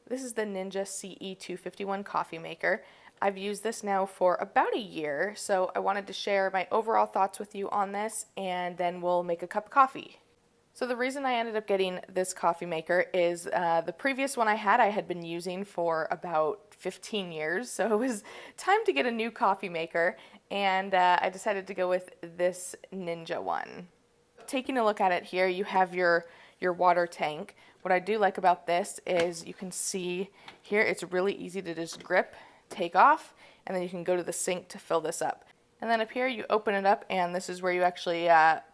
This is the Ninja CE251 coffee maker. I've used this now for about a year, so I wanted to share my overall thoughts with you on this, and then we'll make a cup of coffee. So the reason I ended up getting this coffee maker is the previous one I had been using for about 15 years, so it was time to get a new coffee maker, and I decided to go with this Ninja one. Taking a look at it here, you have your water tank. What I do like about this is you can see here it's really easy to just grip, take off, and then you can go to the sink to fill this up. And then up here you open it up, and this is where you actually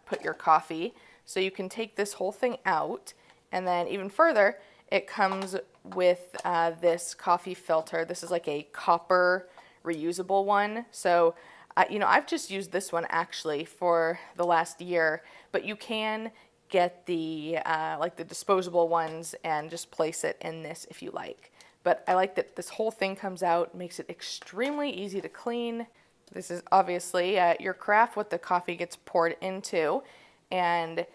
put your coffee. So you can take this whole thing out, and then even further it comes with this coffee filter. This is like a copper reusable one. So I've just used this one actually for the last year, but you can get the like the disposable ones and just place it in this if you like. But I like that this whole thing comes out, makes it extremely easy to clean. This is obviously your carafe, what the coffee gets poured into, and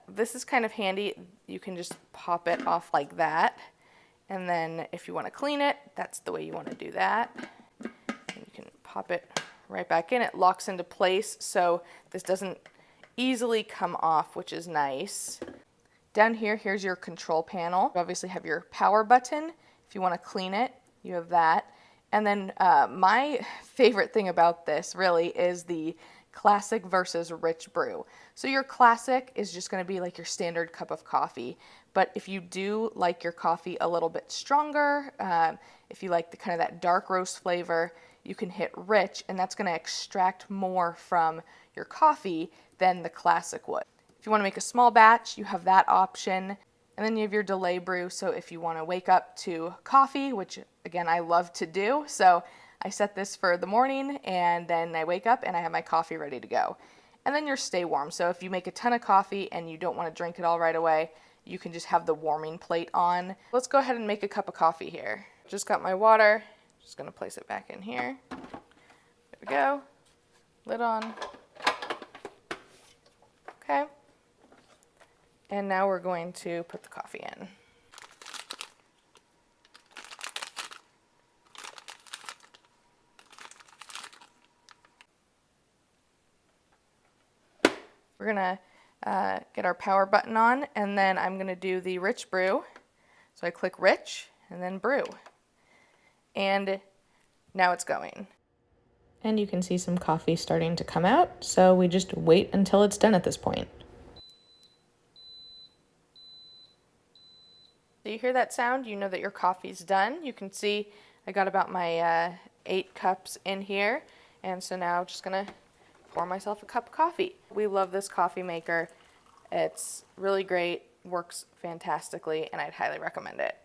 this is kind of handy. You can just pop it off like that, and then if you want to clean it, that's the way you want to do that. And you can pop it right back in. It locks into place, so this doesn't easily come off, which is nice. Down here, here's your control panel. You obviously have your power button. If you want to clean it, you have that. And then my favorite thing about this really is the classic versus rich brew. So your classic is just going to be like your standard cup of coffee. But if you do like your coffee a little bit stronger, if you like the kind of that dark roast flavor, you can hit rich, and that's going to extract more from your coffee than the classic would. If you want to make a small batch, you have that option. And then you have your delay brew, so if you want to wake up to coffee, which again I love to do, so I set this for the morning, and then I wake up and I have my coffee ready to go. And then your stay warm, so if you make a ton of coffee and you don't want to drink it all right away, you can just have the warming plate on. Let's go ahead and make a cup of coffee here. Just got my water, just going to place it back in here. There we go, lid on. Okay. And now we're going to put the coffee in. We're gonna get our power button on, and then I'm gonna do the rich brew. So I click rich and then brew. And now it's going. And you can see some coffee starting to come out, so we just wait until it's done at this point. So you hear that sound, you know that your coffee's done. You can see I got about my 8 cups in here, and so now I'm just gonna pour myself a cup of coffee. We love this coffee maker. It's really great, works fantastically, and I'd highly recommend it.